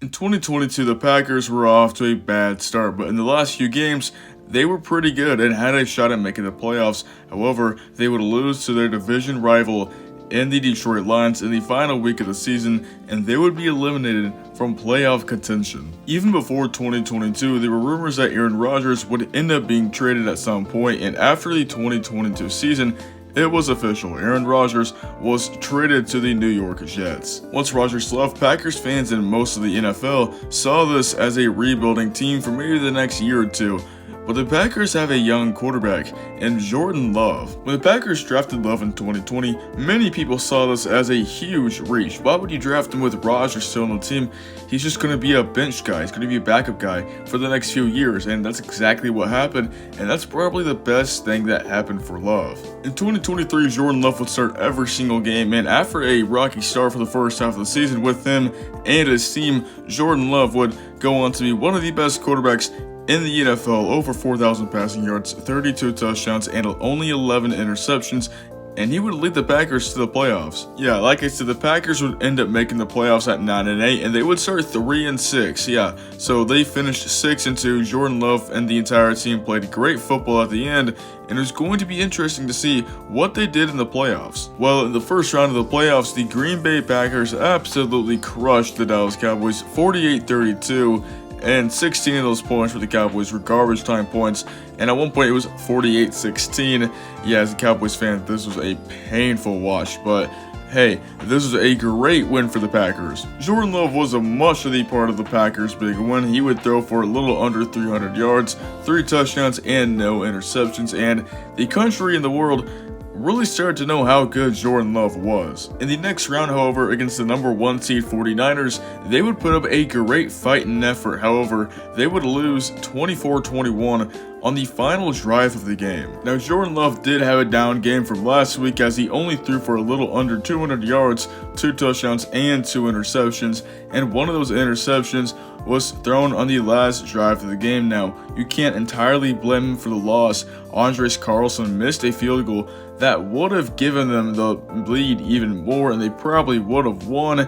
In 2022, the Packers were off to a bad start, but in the last few games, they were pretty good and had a shot at making the playoffs. However, they would lose to their division rival in the Detroit Lions in the final week of the season, and they would be eliminated from playoff contention. Even before 2022, there were rumors that Aaron Rodgers would end up being traded at some point, and after the 2022 season, it was official. Aaron Rodgers was traded to the New York Jets. Once Rodgers left, Packers fans and most of the NFL saw this as a rebuilding team for maybe the next year or two. But the Packers have a young quarterback in Jordan Love. When the Packers drafted Love in 2020, many people saw this as a huge reach. Why would you draft him with Rodgers still on the team? He's just going to be a bench guy. He's going to be a backup guy for the next few years, and that's exactly what happened, and that's probably the best thing that happened for Love. In 2023, Jordan Love would start every single game, and after a rocky start for the first half of the season with him and his team, Jordan Love would go on to be one of the best quarterbacks in the NFL, over 4,000 passing yards, 32 touchdowns, and only 11 interceptions, and he would lead the Packers to the playoffs. Yeah, like I said, the Packers would end up making the playoffs at 9-8, and they would start 3-6. Yeah, so they finished 6-2. Jordan Love and the entire team played great football at the end, and it was going to be interesting to see what they did in the playoffs. Well, in the first round of the playoffs, the Green Bay Packers absolutely crushed the Dallas Cowboys 48-32. And 16 of those points for the Cowboys were garbage time points. And at one point it was 48-16. Yeah, as a Cowboys fan, this was a painful watch. But hey, this was a great win for the Packers. Jordan Love was a much-needed part of the Packers' big win. He would throw for a little under 300 yards, 3 touchdowns, and no interceptions. And the country and the world really started to know how good Jordan Love was. In the next round, however, against the number 1 seed 49ers, they would put up a great fight and effort. However, they would lose 24-21 on the final drive of the game. Now, Jordan Love did have a down game from last week as he only threw for a little under 200 yards, 2 touchdowns, and 2 interceptions, and one of those interceptions was thrown on the last drive of the game. Now, you can't entirely blame him for the loss. Andres Carlson missed a field goal that would have given them the lead even more, and they probably would have won.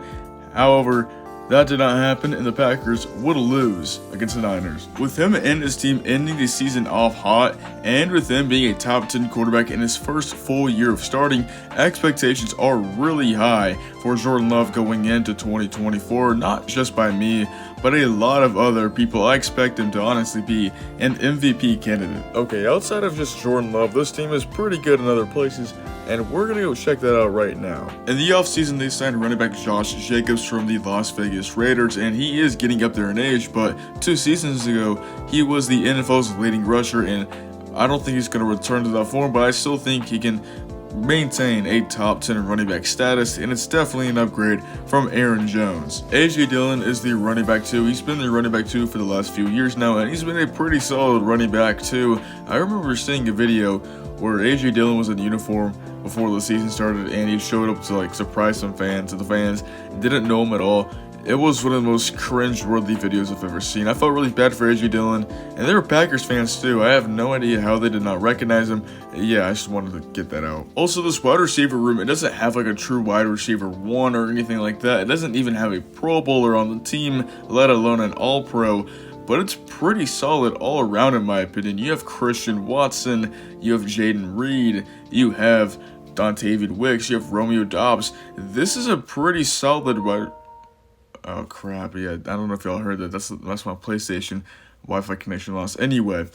However, that did not happen, and the Packers would lose against the Niners. With him and his team ending the season off hot, and with him being a top 10 quarterback in his first full year of starting, expectations are really high for Jordan Love going into 2024, not just by me, but a lot of other people. I expect him to honestly be an MVP candidate. Okay, outside of just Jordan Love, this team is pretty good in other places, and we're going to go check that out right now. In the offseason, they signed running back Josh Jacobs from the Las Vegas Raiders, and he is getting up there in age, but 2 seasons ago, he was the NFL's leading rusher, and I don't think he's going to return to that form, but I still think he can maintain a top 10 running back status, and it's definitely an upgrade from Aaron Jones. A.J. Dillon is the running back 2. He's been the running back 2 for the last few years now, and he's been a pretty solid running back too. I remember seeing a video where A.J. Dillon was in uniform before the season started, and he showed up to surprise some fans, and the fans didn't know him at all. It was one of the most cringe-worthy videos I've ever seen. I felt really bad for A.J. Dillon, and they were Packers fans too. I have no idea how they did not recognize him. Yeah, I just wanted to get that out. Also, this wide receiver room, it doesn't have a true wide receiver 1 or anything like that. It doesn't even have a Pro Bowler on the team, let alone an All-Pro. But it's pretty solid all around in my opinion. You have Christian Watson, you have Jaden Reed, you have Dontavian Wicks, you have Romeo Doubs. This is a pretty solid wide. Oh crap, yeah, I don't know if y'all heard that. That's my PlayStation Wi-Fi connection loss. Anyway,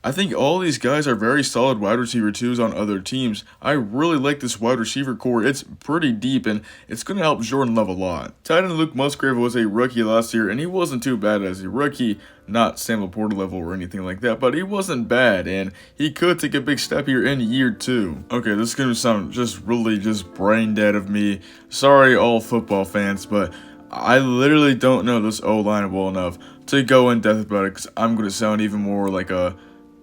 I think all these guys are very solid wide receiver 2s on other teams. I really like this wide receiver core. It's pretty deep, and it's going to help Jordan Love a lot. Tight end Luke Musgrave was a rookie last year, and he wasn't too bad as a rookie. Not Sam Laporta level or anything like that, but he wasn't bad, and he could take a big step here in year 2. Okay, this is going to sound really brain dead of me. Sorry, all football fans, but I literally don't know this O-line well enough to go in depth about it, because I'm going to sound even more like a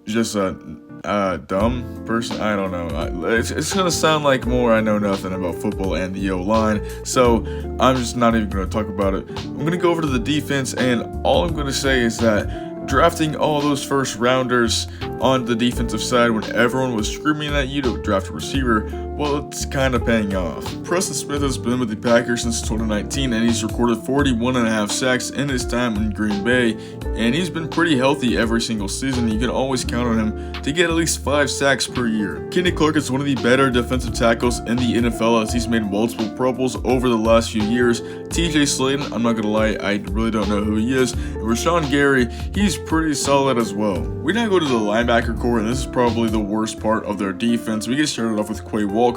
dumb person. I don't know. It's going to sound like more I know nothing about football and the O-line, so I'm just not even going to talk about it. I'm going to go over to the defense, and all I'm going to say is that drafting all those first rounders on the defensive side when everyone was screaming at you to draft a receiver Well, it's kind of paying off. Preston Smith has been with the Packers since 2019, and he's recorded 41.5 sacks in his time in Green Bay, and he's been pretty healthy every single season. You can always count on him to get at least 5 sacks per year. Kenny Clark is one of the better defensive tackles in the NFL, as he's made multiple Pro Bowls over the last few years. TJ Slaton, I'm not gonna lie, I really don't know who he is. And Rashawn Gary, he's pretty solid as well. We now go to the linebacker core, and this is probably the worst part of their defense. We get started off with Quay Walker.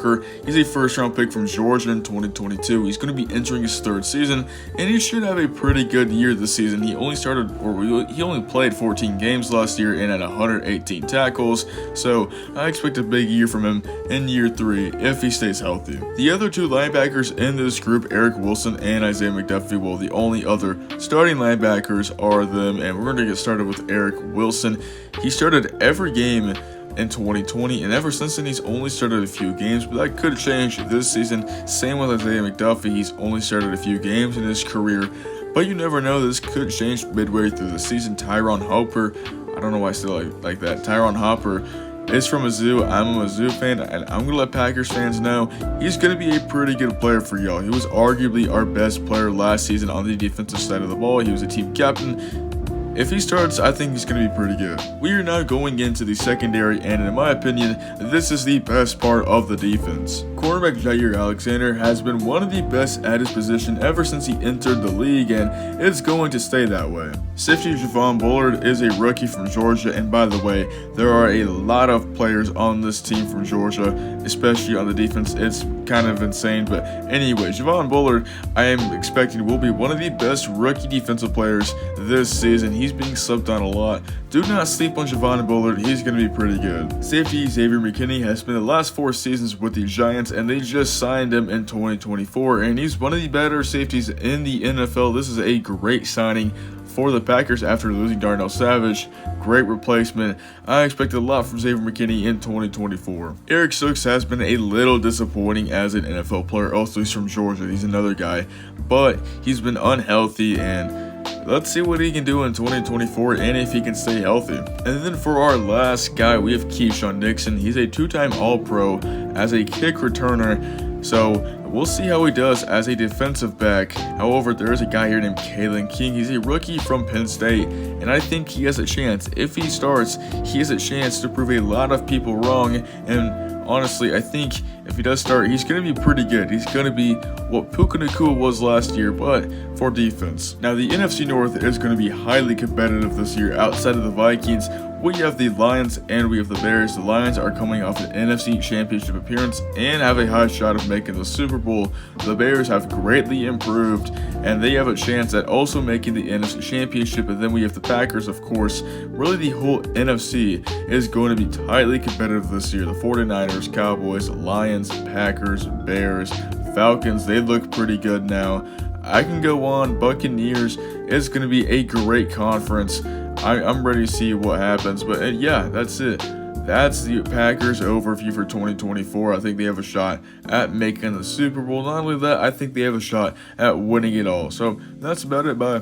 He's a first-round pick from Georgia in 2022. He's going to be entering his 3rd season, and he should have a pretty good year this season. He only played 14 games last year and had 118 tackles, so I expect a big year from him in year 3 if he stays healthy. The other 2 linebackers in this group, Eric Wilson and Isaiah McDuffie, well, the only other starting linebackers are them, and we're going to get started with Eric Wilson. He started every game in 2020, and ever since then he's only started a few games, but that could change this season. Same with Isaiah McDuffie, he's only started a few games in his career, but you never know, this could change midway through the season. Tyron Hopper, I don't know why I still like that. Tyron Hopper is from Mizzou. I'm a Mizzou fan, and I'm going to let Packers fans know he's going to be a pretty good player for y'all. He was arguably our best player last season on the defensive side of the ball. He was a team captain. If he starts, I think he's going to be pretty good. We are now going into the secondary, and in my opinion, this is the best part of the defense. Cornerback Jaire Alexander has been one of the best at his position ever since he entered the league, and it's going to stay that way. Safety Javon Bullard is a rookie from Georgia, and by the way, there are a lot of players on this team from Georgia, especially on the defense. It's kind of insane, but anyway, Javon Bullard, I am expecting will be one of the best rookie defensive players this season. He's being subbed on a lot. Do not sleep on Javon Bullard. He's going to be pretty good. Safety Xavier McKinney has spent the last 4 seasons with the Giants, and they just signed him in 2024, and he's one of the better safeties in the NFL. This is a great signing for the Packers after losing Darnell Savage. Great replacement. I expect a lot from Xavier McKinney in 2024. Eric Stokes has been a little disappointing as an NFL player. Also, he's from Georgia. He's another guy, but he's been unhealthy, and let's see what he can do in 2024 and if he can stay healthy. And then for our last guy, we have Keyshawn Nixon. He's a 2-time All-Pro as a kick returner, so we'll see how he does as a defensive back. However, there is a guy here named Kalen King. He's a rookie from Penn State, and I think he has a chance. If he starts, he has a chance to prove a lot of people wrong, and honestly, I think if he does start, he's going to be pretty good. He's going to be what Puka Nacua was last year, but for defense. Now, the NFC North is going to be highly competitive this year. Outside of the Vikings, we have the Lions and we have the Bears. The Lions are coming off an NFC Championship appearance and have a high shot of making the Super Bowl. The Bears have greatly improved, and they have a chance at also making the NFC Championship. And then we have the Packers, of course. Really, the whole NFC is going to be tightly competitive this year. The 49ers, Cowboys, Lions, Packers, Bears, Falcons, they look pretty good now. I can go on. Buccaneers, it's going to be a great conference. I'm ready to see what happens, but yeah, that's it. That's the Packers overview for 2024. I think they have a shot at making the Super Bowl. Not only that, I think they have a shot at winning it all. So that's about it. Bye.